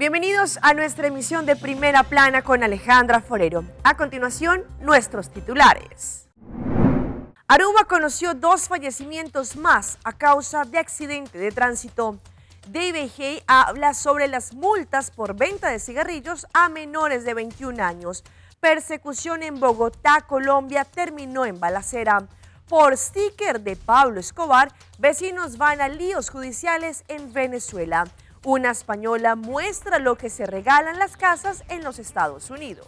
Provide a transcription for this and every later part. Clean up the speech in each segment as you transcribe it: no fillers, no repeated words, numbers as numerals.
Bienvenidos a nuestra emisión de Primera Plana con Alejandra Forero. A continuación, nuestros titulares. Aruba conoció 2 fallecimientos más a causa de accidente de tránsito. DBG habla sobre las multas por venta de cigarrillos a menores de 21 años. Persecución en Bogotá, Colombia, terminó en balacera. Por sticker de Pablo Escobar, vecinos van a líos judiciales en Venezuela. Una española muestra lo que se regalan las casas en los Estados Unidos.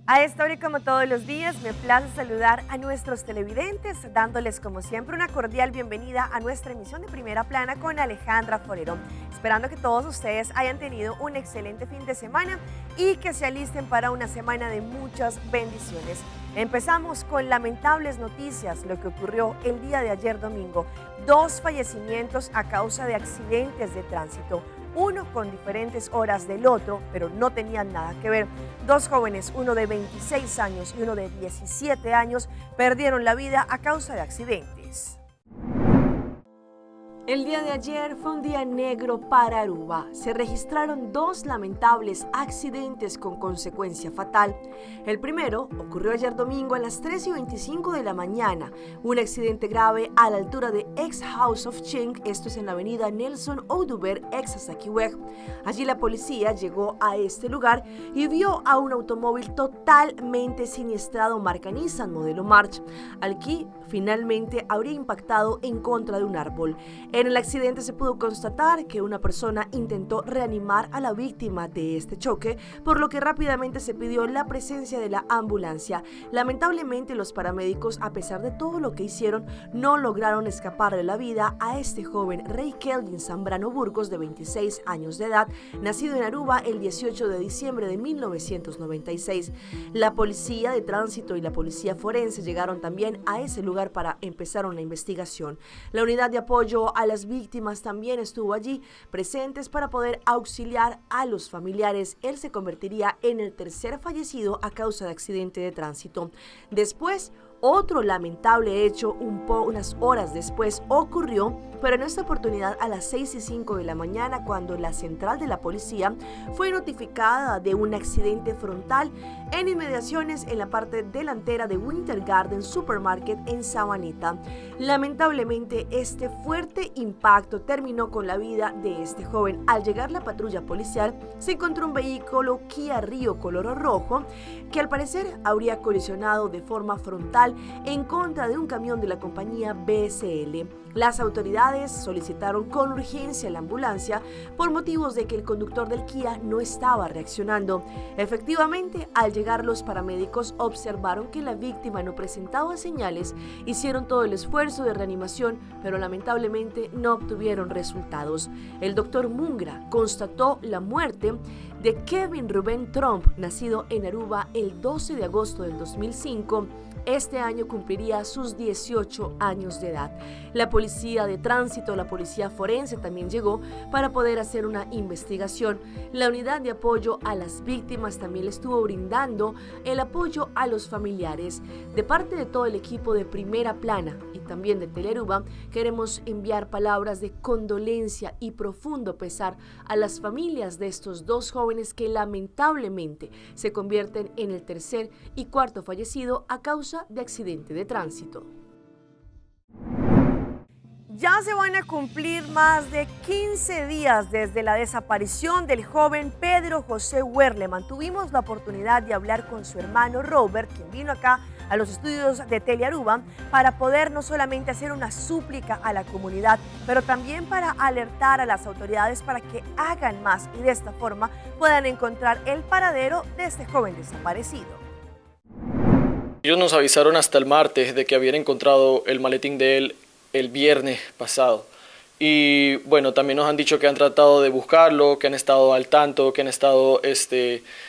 A esta hora y como todos los días, me place saludar a nuestros televidentes, dándoles como siempre una cordial bienvenida a nuestra emisión de Primera Plana con Alejandra Forero. Esperando que todos ustedes hayan tenido un excelente fin de semana y que se alisten para una semana de muchas bendiciones. Empezamos con lamentables noticias, lo que ocurrió el día de ayer domingo. 2 fallecimientos a causa de accidentes de tránsito. Uno con diferentes horas del otro, pero no tenían nada que ver. 2 jóvenes, uno de 26 años y uno de 17 años, perdieron la vida a causa de accidentes. El día de ayer fue un día negro para Aruba. Se registraron 2 lamentables accidentes con consecuencia fatal. El primero ocurrió ayer domingo a las 3:25 de la mañana. Un accidente grave a la altura de ex House of Chink, esto es en la avenida Nelson Oduber, ex Asaquiweg. Allí la policía llegó a este lugar y vio a un automóvil totalmente siniestrado marca Nissan modelo March. Aquí finalmente habría impactado en contra de un árbol. En el accidente se pudo constatar que una persona intentó reanimar a la víctima de este choque, por lo que rápidamente se pidió la presencia de la ambulancia. Lamentablemente los paramédicos, a pesar de todo lo que hicieron, no lograron escaparle la vida a este joven Rey Kelvin Zambrano Burgos, de 26 años de edad, nacido en Aruba el 18 de diciembre de 1996. La policía de tránsito y la policía forense llegaron también a ese lugar para empezar una investigación. La unidad de apoyo a las víctimas también estuvo allí, presentes para poder auxiliar a los familiares. Él se convertiría en el tercer fallecido a causa de accidente de tránsito. Después, otro lamentable hecho unas horas después ocurrió, pero en esta oportunidad a las 6:05 de la mañana, cuando la central de la policía fue notificada de un accidente frontal en inmediaciones en la parte delantera de Winter Garden Supermarket en Sabaneta. Lamentablemente, este fuerte impacto terminó con la vida de este joven. Al llegar la patrulla policial, se encontró un vehículo Kia Rio color rojo que al parecer habría colisionado de forma frontal en contra de un camión de la compañía BSL. Las autoridades solicitaron con urgencia la ambulancia por motivos de que el conductor del Kia no estaba reaccionando. Efectivamente, al llegar los paramédicos observaron que la víctima no presentaba señales, hicieron todo el esfuerzo de reanimación, pero lamentablemente no obtuvieron resultados. El doctor Mungra constató la muerte de Kevin Rubén Trump, nacido en Aruba el 12 de agosto del 2005. Este año cumpliría sus 18 años de edad. La policía de tránsito, la policía forense también llegó para poder hacer una investigación. La unidad de apoyo a las víctimas también le estuvo brindando el apoyo a los familiares. De parte de todo el equipo de Primera Plana y también de Telearuba, queremos enviar palabras de condolencia y profundo pesar a las familias de estos 2 jóvenes que lamentablemente se convierten en el tercer y cuarto fallecido a causa de accidente de tránsito. Ya se van a cumplir más de 15 días desde la desaparición del joven Pedro José Werleman. Tuvimos la oportunidad de hablar con su hermano Robert, quien vino acá a los estudios de Telearuba para poder no solamente hacer una súplica a la comunidad, pero también para alertar a las autoridades para que hagan más y de esta forma puedan encontrar el paradero de este joven desaparecido. Ellos nos avisaron hasta el martes de que habían encontrado el maletín de él el viernes pasado. Y bueno, también nos han dicho que han tratado de buscarlo, que han estado al tanto, que han estado,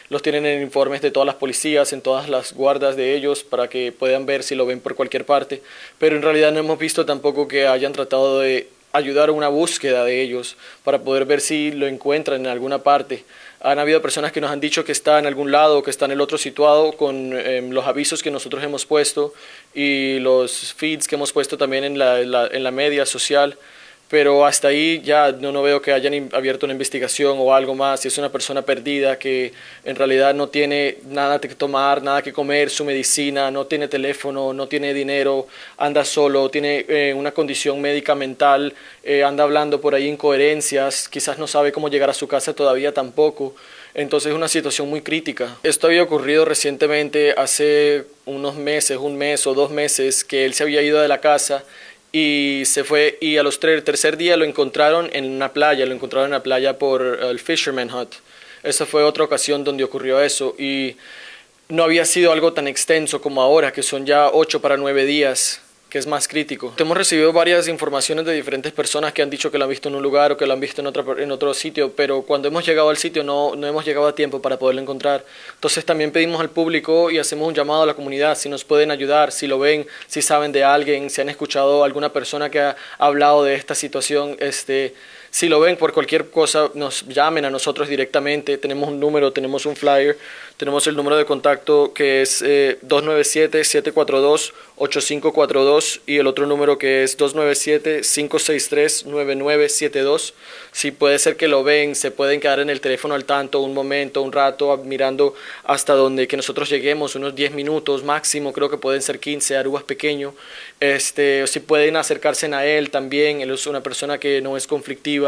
los tienen en informes de todas las policías, en todas las guardas de ellos, para que puedan ver si lo ven por cualquier parte. Pero en realidad no hemos visto tampoco que hayan tratado de ayudar a una búsqueda de ellos para poder ver si lo encuentran en alguna parte. Han habido personas que nos han dicho que está en algún lado, que está en el otro situado, con los avisos que nosotros hemos puesto y los feeds que hemos puesto también en la media social. pero hasta ahí ya no veo que hayan abierto una investigación o algo más. Si es una persona perdida que en realidad no tiene nada que tomar, nada que comer, su medicina, no tiene teléfono, no tiene dinero, anda solo, tiene una condición médica mental, anda hablando por ahí incoherencias, quizás no sabe cómo llegar a su casa todavía tampoco. Entonces es una situación muy crítica. Esto había ocurrido recientemente, hace unos meses, un mes o 2 meses, que él se había ido de la casa y se fue, y a los tercer día lo encontraron en una playa, por el Fisherman Hut. Esa fue otra ocasión donde ocurrió eso, y no había sido algo tan extenso como ahora, que son ya 8 para 9 días, que es más crítico. Hemos recibido varias informaciones de diferentes personas que han dicho que lo han visto en un lugar o que lo han visto en otro sitio, pero cuando hemos llegado al sitio no hemos llegado a tiempo para poderlo encontrar. Entonces también pedimos al público y hacemos un llamado a la comunidad, si nos pueden ayudar, si lo ven, si saben de alguien, si han escuchado a alguna persona que ha hablado de esta situación, si lo ven, por cualquier cosa, nos llamen a nosotros directamente. Tenemos un número, tenemos un flyer, tenemos el número de contacto que es 297-742-8542 y el otro número que es 297-563-9972. Si puede ser que lo ven, se pueden quedar en el teléfono al tanto un momento, un rato, mirando hasta donde que nosotros lleguemos, unos 10 minutos máximo, creo que pueden ser 15. Aruba es pequeño. Si pueden acercarse a él también, él es una persona que no es conflictiva,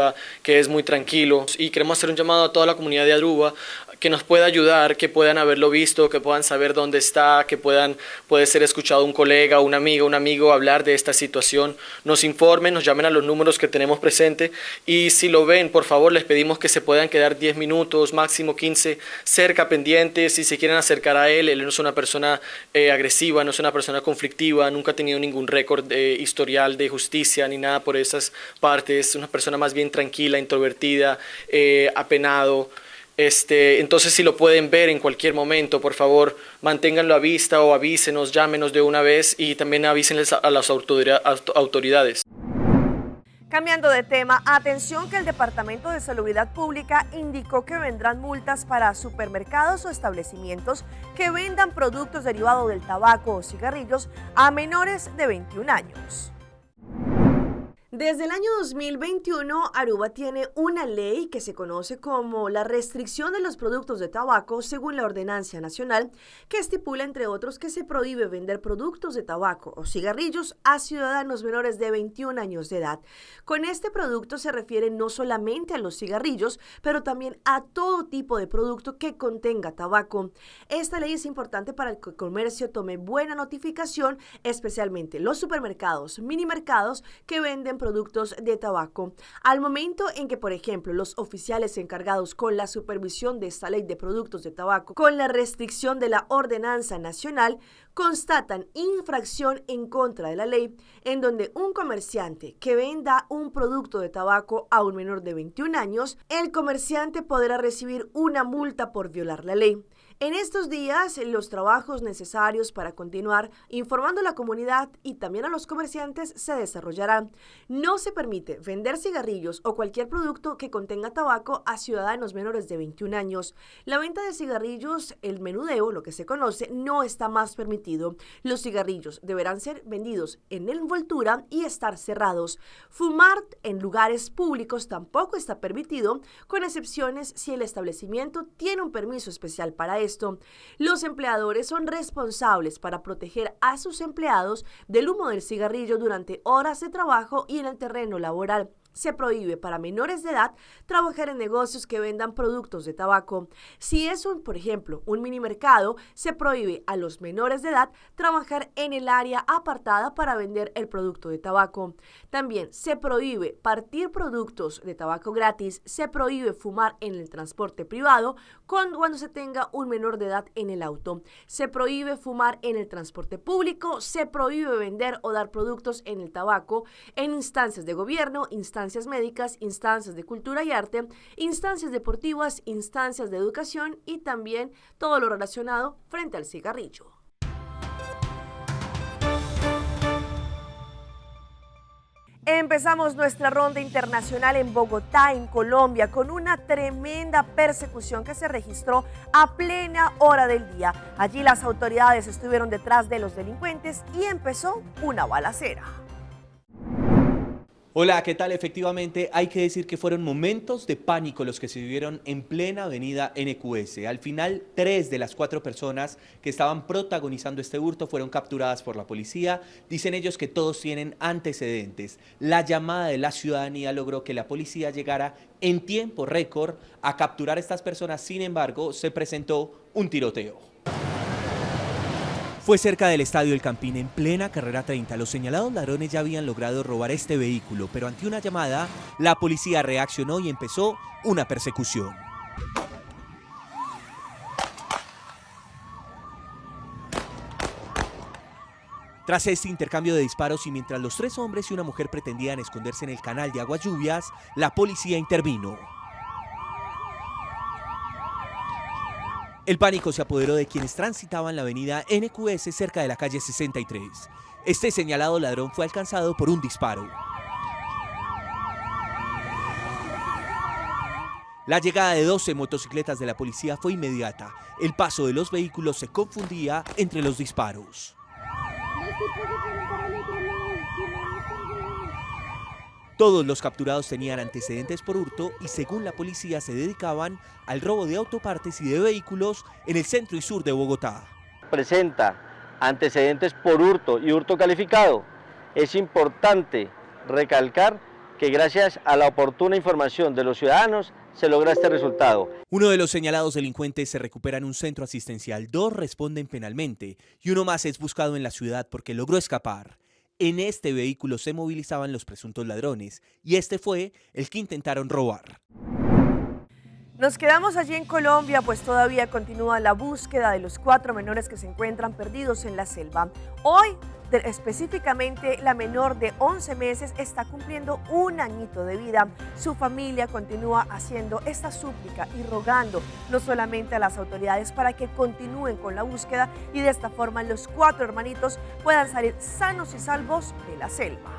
que es muy tranquilo, y queremos hacer un llamado a toda la comunidad de Aruba que nos pueda ayudar, que puedan haberlo visto, que puedan saber dónde está, que puede ser escuchado un colega, un amigo hablar de esta situación, nos informen, nos llamen a los números que tenemos presente, y si lo ven, por favor, les pedimos que se puedan quedar 10 minutos, máximo 15, cerca, pendientes. Si se quieren acercar a él no es una persona agresiva, no es una persona conflictiva, nunca ha tenido ningún récord historial de justicia ni nada por esas partes, es una persona más bien tranquila, introvertida, apenado. Entonces, si lo pueden ver en cualquier momento, por favor, manténganlo a vista o avísenos, llámenos de una vez, y también avísenles a las autoridades. Cambiando de tema, atención que el Departamento de Salubridad Pública indicó que vendrán multas para supermercados o establecimientos que vendan productos derivados del tabaco o cigarrillos a menores de 21 años. Desde el año 2021, Aruba tiene una ley que se conoce como la restricción de los productos de tabaco según la Ordenanza Nacional, que estipula, entre otros, que se prohíbe vender productos de tabaco o cigarrillos a ciudadanos menores de 21 años de edad. Con este producto se refiere no solamente a los cigarrillos, pero también a todo tipo de producto que contenga tabaco. Esta ley es importante para que el comercio tome buena notificación, especialmente los supermercados, minimercados que venden productos de tabaco. Al momento en que, por ejemplo, los oficiales encargados con la supervisión de esta ley de productos de tabaco, con la restricción de la Ordenanza Nacional, constatan infracción en contra de la ley, en donde un comerciante que venda un producto de tabaco a un menor de 21 años, el comerciante podrá recibir una multa por violar la ley. En estos días, los trabajos necesarios para continuar informando a la comunidad y también a los comerciantes se desarrollarán. No se permite vender cigarrillos o cualquier producto que contenga tabaco a ciudadanos menores de 21 años. La venta de cigarrillos, el menudeo, lo que se conoce, no está más permitido. Los cigarrillos deberán ser vendidos en envoltura y estar cerrados. Fumar en lugares públicos tampoco está permitido, con excepciones si el establecimiento tiene un permiso especial para esto. Los empleadores son responsables para proteger a sus empleados del humo del cigarrillo durante horas de trabajo y en el terreno laboral. Se prohíbe para menores de edad trabajar en negocios que vendan productos de tabaco. Si es por ejemplo, un minimercado, se prohíbe a los menores de edad trabajar en el área apartada para vender el producto de tabaco. También se prohíbe partir productos de tabaco gratis, se prohíbe fumar en el transporte privado cuando se tenga un menor de edad en el auto. Se prohíbe fumar en el transporte público, se prohíbe vender o dar productos en el tabaco en instancias de gobierno, instancias médicas, instancias de cultura y arte, instancias deportivas, instancias de educación y también todo lo relacionado frente al cigarrillo. Empezamos nuestra ronda internacional en Bogotá, en Colombia, con una tremenda persecución que se registró a plena hora del día. Allí las autoridades estuvieron detrás de los delincuentes y empezó una balacera. Hola, ¿qué tal? Efectivamente, hay que decir que fueron momentos de pánico los que se vivieron en plena avenida NQS. Al final, 3 de las 4 personas que estaban protagonizando este hurto fueron capturadas por la policía. Dicen ellos que todos tienen antecedentes. La llamada de la ciudadanía logró que la policía llegara en tiempo récord a capturar a estas personas. Sin embargo, se presentó un tiroteo. Fue cerca del Estadio El Campín, en plena carrera 30. Los señalados ladrones ya habían logrado robar este vehículo, pero ante una llamada, la policía reaccionó y empezó una persecución. Tras este intercambio de disparos y mientras los 3 hombres y una mujer pretendían esconderse en el canal de aguas lluvias, la policía intervino. El pánico se apoderó de quienes transitaban la avenida NQS cerca de la calle 63. Este señalado ladrón fue alcanzado por un disparo. La llegada de 12 motocicletas de la policía fue inmediata. El paso de los vehículos se confundía entre los disparos. Todos los capturados tenían antecedentes por hurto y según la policía se dedicaban al robo de autopartes y de vehículos en el centro y sur de Bogotá. Presenta antecedentes por hurto y hurto calificado. Es importante recalcar que gracias a la oportuna información de los ciudadanos se logra este resultado. Uno de los señalados delincuentes se recupera en un centro asistencial, 2 responden penalmente y uno más es buscado en la ciudad porque logró escapar. En este vehículo se movilizaban los presuntos ladrones y este fue el que intentaron robar. Nos quedamos allí en Colombia, pues todavía continúa la búsqueda de los 4 menores que se encuentran perdidos en la selva. Hoy, específicamente, la menor de 11 meses está cumpliendo 1 añito de vida. Su familia continúa haciendo esta súplica y rogando no solamente a las autoridades para que continúen con la búsqueda y de esta forma los 4 hermanitos puedan salir sanos y salvos de la selva.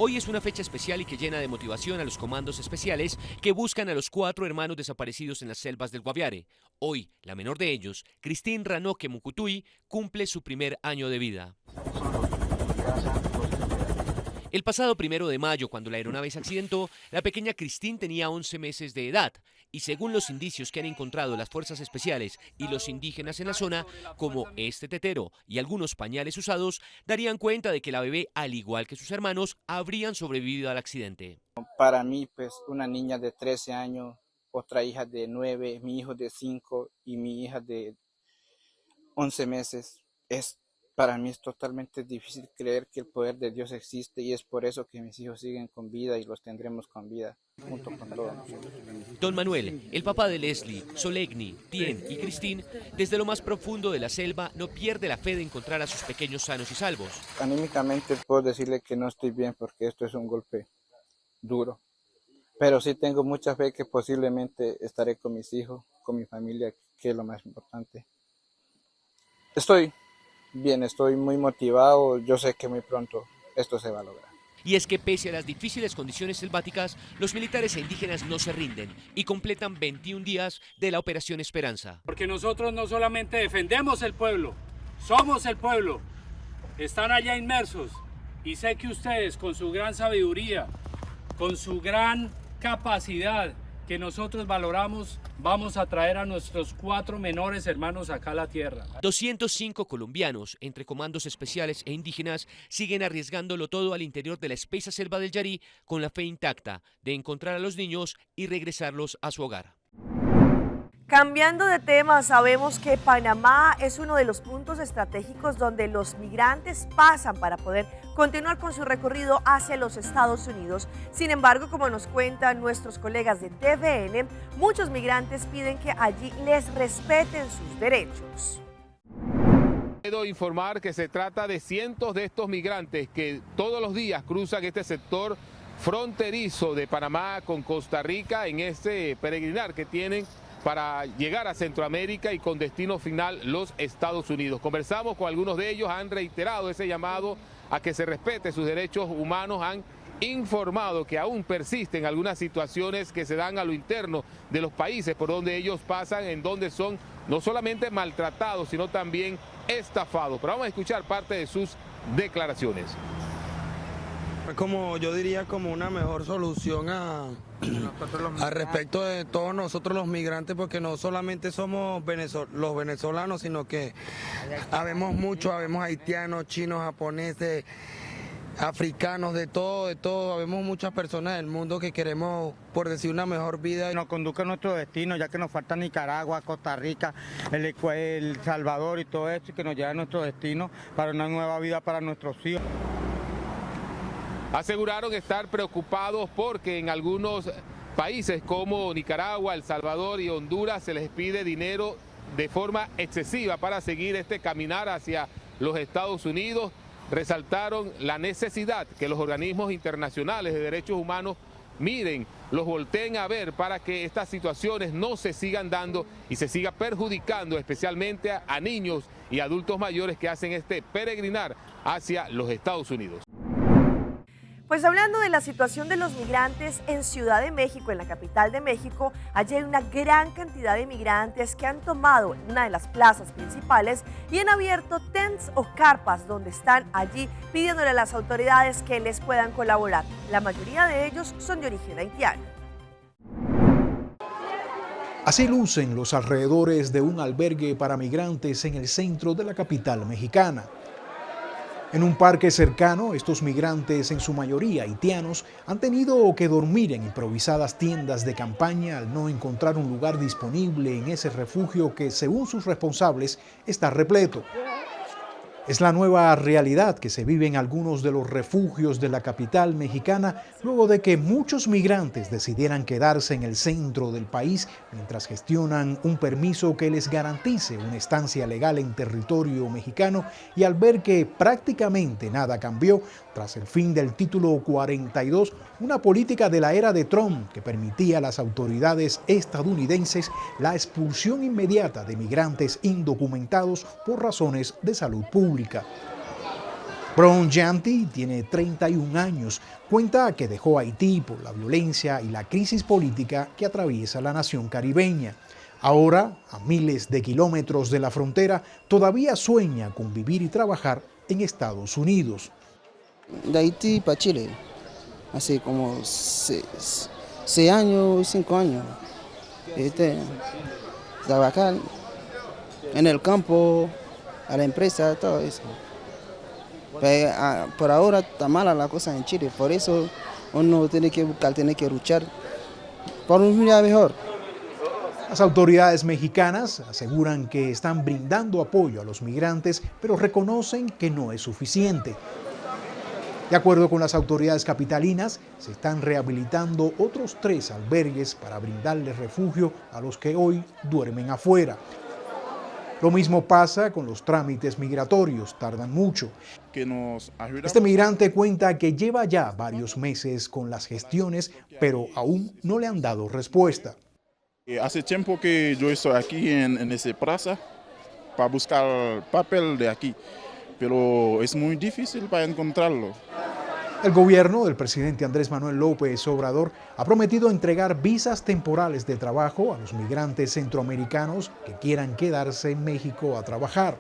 Hoy es una fecha especial y que llena de motivación a los comandos especiales que buscan a los 4 hermanos desaparecidos en las selvas del Guaviare. Hoy, la menor de ellos, Cristín Ranoque Mucutuy, cumple su primer año de vida. El pasado 1 de mayo, cuando la aeronave se accidentó, la pequeña Cristín tenía 11 meses de edad y según los indicios que han encontrado las fuerzas especiales y los indígenas en la zona, como este tetero y algunos pañales usados, darían cuenta de que la bebé, al igual que sus hermanos, habrían sobrevivido al accidente. Para mí, pues, una niña de 13 años, otra hija de 9, mi hijo de 5 y mi hija de 11 meses, para mí es totalmente difícil creer que el poder de Dios existe y es por eso que mis hijos siguen con vida y los tendremos con vida, junto con todos nosotros. Don Manuel, el papá de Leslie, Solegni, Tien y Cristín, desde lo más profundo de la selva no pierde la fe de encontrar a sus pequeños sanos y salvos. Anímicamente puedo decirle que no estoy bien porque esto es un golpe duro, pero sí tengo mucha fe que posiblemente estaré con mis hijos, con mi familia, que es lo más importante. Estoy bien, estoy muy motivado, yo sé que muy pronto esto se va a lograr. Y es que pese a las difíciles condiciones selváticas, los militares e indígenas no se rinden y completan 21 días de la Operación Esperanza. Porque nosotros no solamente defendemos el pueblo, somos el pueblo, están allá inmersos y sé que ustedes con su gran sabiduría, con su gran capacidad que nosotros valoramos, vamos a traer a nuestros 4 menores hermanos acá a la tierra. 205 colombianos, entre comandos especiales e indígenas, siguen arriesgándolo todo al interior de la espesa selva del Yarí con la fe intacta de encontrar a los niños y regresarlos a su hogar. Cambiando de tema, sabemos que Panamá es uno de los puntos estratégicos donde los migrantes pasan para poder continuar con su recorrido hacia los Estados Unidos. Sin embargo, como nos cuentan nuestros colegas de TVN, muchos migrantes piden que allí les respeten sus derechos. Puedo informar que se trata de cientos de estos migrantes que todos los días cruzan este sector fronterizo de Panamá con Costa Rica en este peregrinar que tienen para llegar a Centroamérica y con destino final los Estados Unidos. Conversamos con algunos de ellos, han reiterado ese llamado a que se respete sus derechos humanos, han informado que aún persisten algunas situaciones que se dan a lo interno de los países por donde ellos pasan, en donde son no solamente maltratados, sino también estafados. Pero vamos a escuchar parte de sus declaraciones. Como yo diría como una mejor solución al respecto de todos nosotros los migrantes, porque no solamente somos los venezolanos, sino que habemos muchos, habemos haitianos, chinos, japoneses, africanos, de todo, habemos muchas personas del mundo que queremos, por decir, una mejor vida. Nos conduzca a nuestro destino, ya que nos falta Nicaragua, Costa Rica, el Salvador y todo esto, y que nos lleve a nuestro destino para una nueva vida para nuestros hijos. Aseguraron estar preocupados porque en algunos países como Nicaragua, El Salvador y Honduras se les pide dinero de forma excesiva para seguir este caminar hacia los Estados Unidos. Resaltaron la necesidad que los organismos internacionales de derechos humanos miren, los volteen a ver para que estas situaciones no se sigan dando y se siga perjudicando especialmente a niños y adultos mayores que hacen este peregrinar hacia los Estados Unidos. Pues hablando de la situación de los migrantes en Ciudad de México, en la capital de México, allí hay una gran cantidad de migrantes que han tomado una de las plazas principales y han abierto tents o carpas donde están allí pidiéndole a las autoridades que les puedan colaborar. La mayoría de ellos son de origen haitiano. Así lucen los alrededores de un albergue para migrantes en el centro de la capital mexicana. En un parque cercano, estos migrantes, en su mayoría haitianos, han tenido que dormir en improvisadas tiendas de campaña al no encontrar un lugar disponible en ese refugio que, según sus responsables, está repleto. Es la nueva realidad que se vive en algunos de los refugios de la capital mexicana luego de que muchos migrantes decidieran quedarse en el centro del país mientras gestionan un permiso que les garantice una estancia legal en territorio mexicano, y al ver que prácticamente nada cambió tras el fin del título 42, una política de la era de Trump que permitía a las autoridades estadounidenses la expulsión inmediata de migrantes indocumentados por razones de salud pública. Brown Janty tiene 31 años, cuenta que dejó Haití por la violencia y la crisis política que atraviesa la nación caribeña. Ahora, a miles de kilómetros de la frontera, todavía sueña con vivir y trabajar en Estados Unidos. De Haití para Chile, hace como 6 años, 5 años. Trabajar en el campo, a la empresa, todo eso. Pero, por ahora está mala la cosa en Chile, por eso uno tiene que buscar, tiene que luchar por un día mejor. Las autoridades mexicanas aseguran que están brindando apoyo a los migrantes, pero reconocen que no es suficiente. De acuerdo con las autoridades capitalinas, se están rehabilitando otros 3 albergues para brindarles refugio a los que hoy duermen afuera. Lo mismo pasa con los trámites migratorios, tardan mucho. Este migrante cuenta que lleva ya varios meses con las gestiones, pero aún no le han dado respuesta. Hace tiempo que yo estoy aquí en esa plaza para buscar papel de aquí, pero es muy difícil para encontrarlo. El gobierno del presidente Andrés Manuel López Obrador ha prometido entregar visas temporales de trabajo a los migrantes centroamericanos que quieran quedarse en México a trabajar.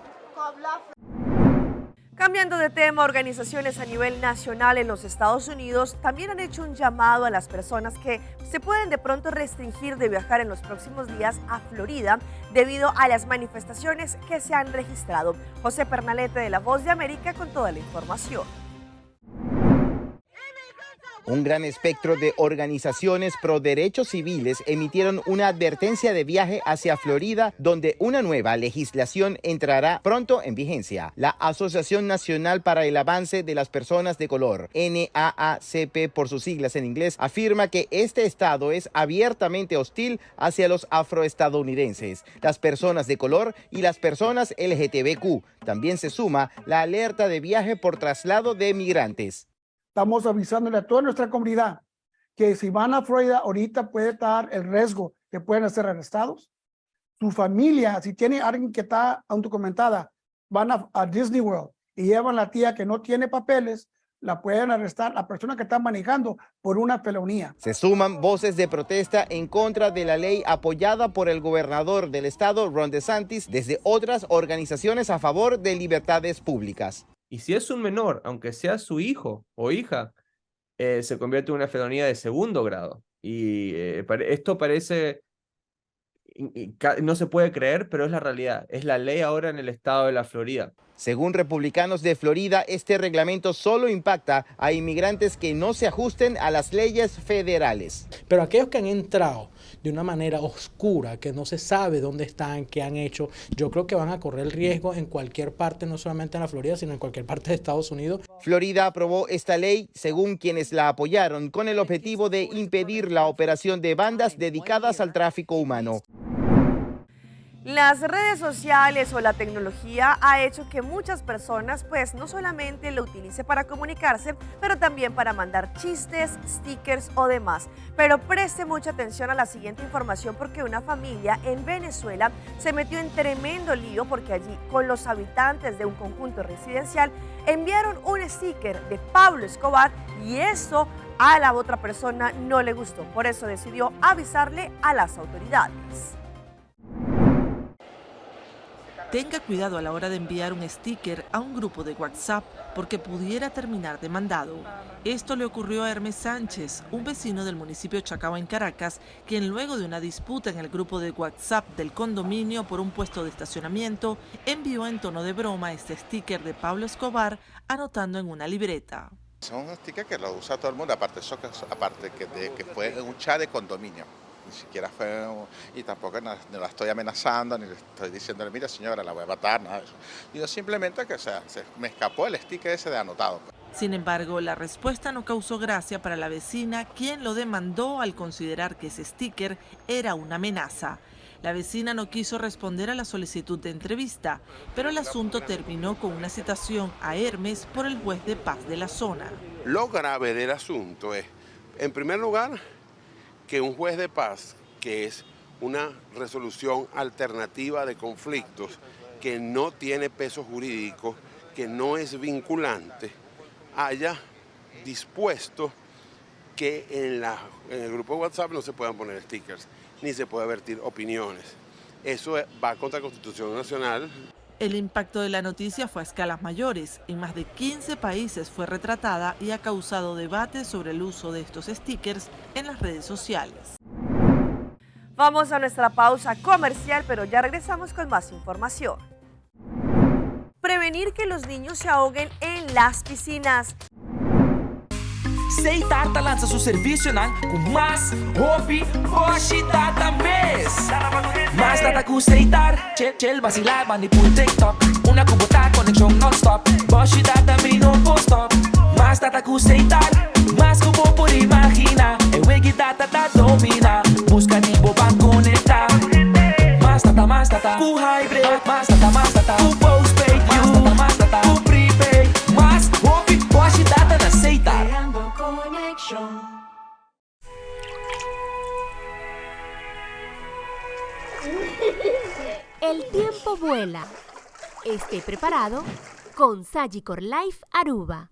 Cambiando de tema, organizaciones a nivel nacional en los Estados Unidos también han hecho un llamado a las personas que se pueden de pronto restringir de viajar en los próximos días a Florida debido a las manifestaciones que se han registrado. José Pernalete de La Voz de América con toda la información. Un gran espectro de organizaciones pro derechos civiles emitieron una advertencia de viaje hacia Florida, donde una nueva legislación entrará pronto en vigencia. La Asociación Nacional para el Avance de las Personas de Color, NAACP por sus siglas en inglés, afirma que este estado es abiertamente hostil hacia los afroestadounidenses, las personas de color y las personas LGTBQ. También se suma la alerta de viaje por traslado de migrantes. Estamos avisándole a toda nuestra comunidad que si van a Florida ahorita puede estar el riesgo que pueden ser arrestados. Su familia, si tiene alguien que está undocumentada, van a Disney World y llevan a la tía que no tiene papeles, la pueden arrestar la persona que está manejando por una felonía. Se suman voces de protesta en contra de la ley apoyada por el gobernador del estado, Ron DeSantis, desde otras organizaciones a favor de libertades públicas. Y si es un menor, aunque sea su hijo o hija, se convierte en una felonía de segundo grado. Y esto parece, no se puede creer, pero es la realidad. Es la ley ahora en el estado de la Florida. Según republicanos de Florida, este reglamento solo impacta a inmigrantes que no se ajusten a las leyes federales. Pero aquellos que han entrado de una manera oscura, que no se sabe dónde están, qué han hecho, yo creo que van a correr el riesgo en cualquier parte, no solamente en la Florida, sino en cualquier parte de Estados Unidos. Florida aprobó esta ley, según quienes la apoyaron, con el objetivo de impedir la operación de bandas dedicadas al tráfico humano. Las redes sociales o la tecnología ha hecho que muchas personas pues no solamente lo utilicen para comunicarse, pero también para mandar chistes, stickers o demás. Pero preste mucha atención a la siguiente información porque una familia en Venezuela se metió en tremendo lío porque allí con los habitantes de un conjunto residencial enviaron un sticker de Pablo Escobar y eso a la otra persona no le gustó. Por eso decidió avisarle a las autoridades. Tenga cuidado a la hora de enviar un sticker a un grupo de WhatsApp porque pudiera terminar demandado. Esto le ocurrió a Hermes Sánchez, un vecino del municipio Chacao en Caracas, quien luego de una disputa en el grupo de WhatsApp del condominio por un puesto de estacionamiento, envió en tono de broma este sticker de Pablo Escobar anotando en una libreta. Son stickers que lo usa todo el mundo, aparte que fue un chat de condominio. Ni siquiera fue, y tampoco no la estoy amenazando, ni le estoy diciéndole, mira señora, la voy a matar, nada de eso. Yo simplemente que me escapó el sticker ese de anotado. Sin embargo, la respuesta no causó gracia para la vecina, quien lo demandó al considerar que ese sticker era una amenaza. La vecina no quiso responder a la solicitud de entrevista, pero el asunto terminó con una citación a Hermes por el juez de paz de la zona. Lo grave del asunto es, en primer lugar, que un juez de paz, que es una resolución alternativa de conflictos, que no tiene peso jurídico, que no es vinculante, haya dispuesto que en el grupo de WhatsApp no se puedan poner stickers, ni se puede vertir opiniones. Eso va contra la Constitución Nacional. El impacto de la noticia fue a escalas mayores. En más de 15 países fue retratada y ha causado debate sobre el uso de estos stickers en las redes sociales. Vamos a nuestra pausa comercial, pero ya regresamos con más información. Prevenir que los niños se ahoguen en las piscinas. Sei Tarta lança seu serviço com mais hobby, hoje data mês. Mais data com Seitar, chill vacilar, manipul TikTok. Una cubota connection non-stop, hoje data me no stop. Mais data com Seitar, mais que vou por imaginar. É wegi data da domina, busca tipo pra conectar. Mais data, com hybrid, mais data, com postpaid, mais data, com prepaid. Mais hobby, hoje data na Seitar. El tiempo vuela. Esté preparado con Sagicor Life Aruba.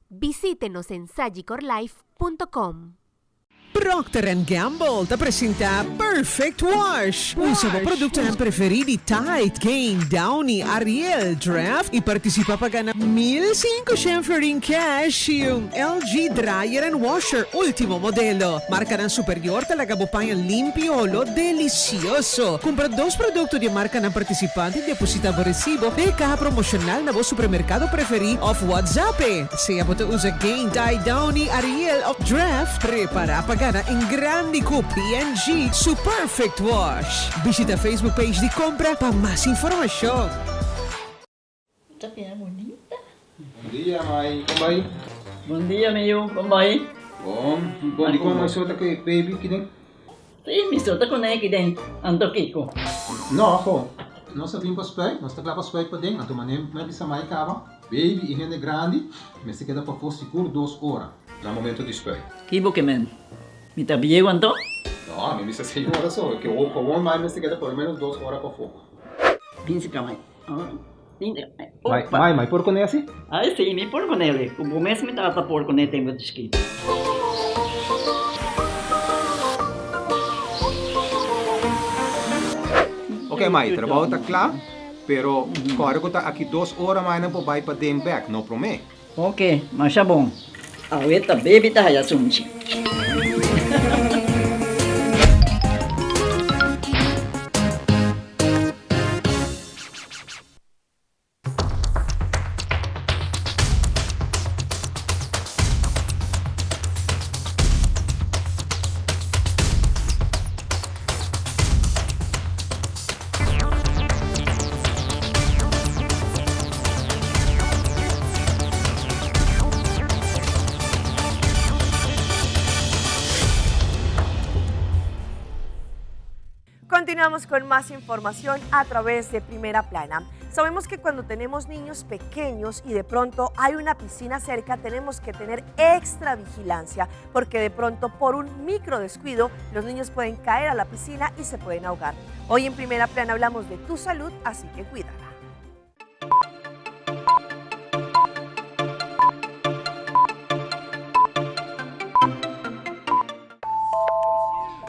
Visítenos en sagicorlife.com. Procter & Gamble te presenta Perfect Wash. Usa o produto preferido Tide, Gain, Downy, Ariel, Draft e participa para ganhar 1.500 em cash e LG Dryer and Washer último modelo. Marca superior te la campanha limpio lo delicioso. Compra 2 produtos de marca na participante e deposita o recibo de caja promocional na vosso supermercado preferido of WhatsApp. Se você usa Gain, Tide, Downy, Ariel ou Draft, prepara para ganhar em grande com P&G su Perfect Wash. Visita a Facebook page de compra para mais informação. Esta piedra bonita. Bom dia, mãe. Como vai? Bom dia, meu. Como vai? Bom. Bom, como você está com baby aqui dentro? Sim, me solta com ele aqui dentro. Ando Kiko. Não, pô. Nós vimos para os pés, nós estamos para para dentro. Então, mas bisa mai cava. Baby e gente grande, mas se queda para for seguro 2 horas. No momento de espera. Kibo que men. ¿Me está bien cuánto? No, a mí me dice 6 horas solo, que como mais se queda por lo menos 2 horas para fogo. Piensa que mai. Mai, por con esse? Ah, sim, me por com ele. O começo me estava por com ele tem muito escrito. Ok, Mai, trabalho está claro, pero agora que está aqui 2 horas mais não pode para dentro back, não promete. Ok, mas é bom. Ahorita baby ta haya sumchi. Continuamos con más información a través de Primera Plana. Sabemos que cuando tenemos niños pequeños y de pronto hay una piscina cerca, tenemos que tener extra vigilancia, porque de pronto por un micro descuido los niños pueden caer a la piscina y se pueden ahogar. Hoy en Primera Plana hablamos de tu salud, así que cuídala.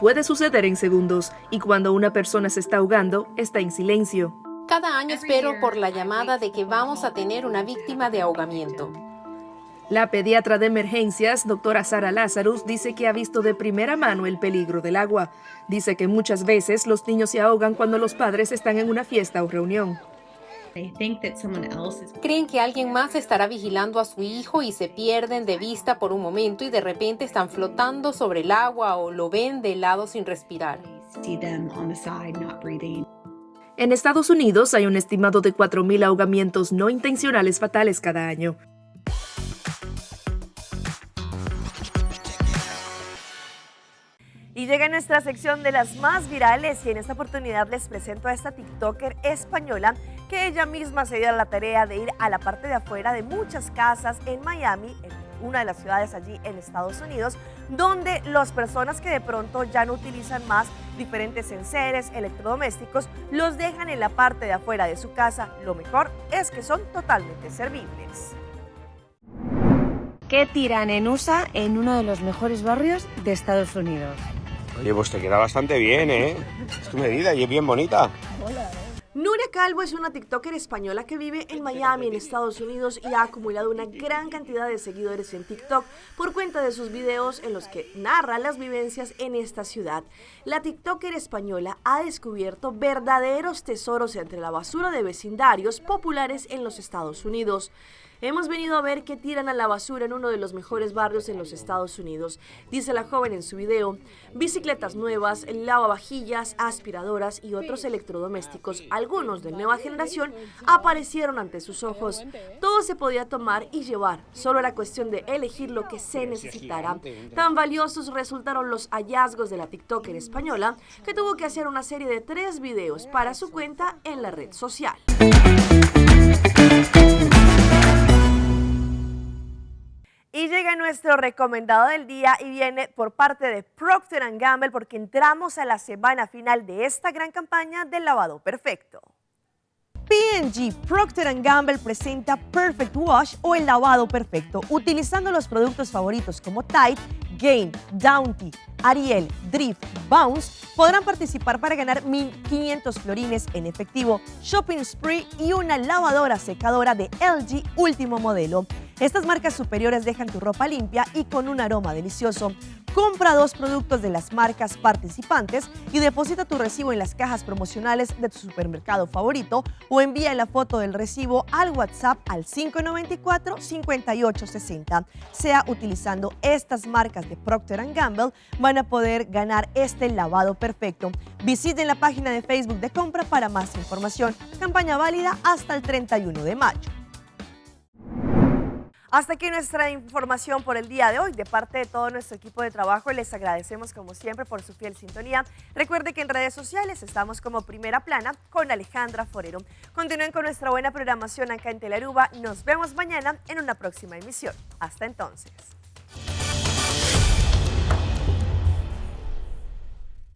Puede suceder en segundos y cuando una persona se está ahogando, está en silencio. Cada año espero por la llamada de que vamos a tener una víctima de ahogamiento. La pediatra de emergencias, doctora Sara Lazarus, dice que ha visto de primera mano el peligro del agua. Dice que muchas veces los niños se ahogan cuando los padres están en una fiesta o reunión. Creen que alguien más estará vigilando a su hijo y se pierden de vista por un momento y de repente están flotando sobre el agua o lo ven de lado sin respirar. En Estados Unidos hay un estimado de 4.000 ahogamientos no intencionales fatales cada año. Y llega nuestra sección de las más virales y en esta oportunidad les presento a esta TikToker española que ella misma se dio a la tarea de ir a la parte de afuera de muchas casas en Miami, en una de las ciudades allí en Estados Unidos, donde las personas que de pronto ya no utilizan más diferentes enseres, electrodomésticos, los dejan en la parte de afuera de su casa. Lo mejor es que son totalmente servibles. ¿Qué tiran en USA en uno de los mejores barrios de Estados Unidos? Oye, pues te queda bastante bien, ¿eh? Es tu medida y es bien bonita. Nuria Calvo es una TikToker española que vive en Miami, en Estados Unidos, y ha acumulado una gran cantidad de seguidores en TikTok por cuenta de sus videos en los que narra las vivencias en esta ciudad. La TikToker española ha descubierto verdaderos tesoros entre la basura de vecindarios populares en los Estados Unidos. Hemos venido a ver qué tiran a la basura en uno de los mejores barrios en los Estados Unidos, dice la joven en su video. Bicicletas nuevas, lavavajillas, aspiradoras y otros electrodomésticos, algunos de nueva generación, aparecieron ante sus ojos. Todo se podía tomar y llevar, solo era cuestión de elegir lo que se necesitara. Tan valiosos resultaron los hallazgos de la TikToker española, que tuvo que hacer una serie de 3 videos para su cuenta en la red social. Y llega nuestro recomendado del día y viene por parte de Procter & Gamble porque entramos a la semana final de esta gran campaña del lavado perfecto. P&G Procter & Gamble presenta Perfect Wash o el lavado perfecto, utilizando los productos favoritos como Tide, Gain, Bounty, Ariel, Drift, Bounce. Podrán participar para ganar 1.500 florines en efectivo, shopping spree y una lavadora secadora de LG último modelo. Estas marcas superiores dejan tu ropa limpia y con un aroma delicioso. Compra 2 productos de las marcas participantes y deposita tu recibo en las cajas promocionales de tu supermercado favorito o envía la foto del recibo al WhatsApp al 594-5860. Sea utilizando estas marcas de Procter & Gamble, van a poder ganar este lavado perfecto. Visiten la página de Facebook de compra para más información. Campaña válida hasta el 31 de mayo. Hasta aquí nuestra información por el día de hoy. De parte de todo nuestro equipo de trabajo, les agradecemos como siempre por su fiel sintonía. Recuerde que en redes sociales estamos como Primera Plana con Alejandra Forero. Continúen con nuestra buena programación acá en Telearuba. Nos vemos mañana en una próxima emisión. Hasta entonces.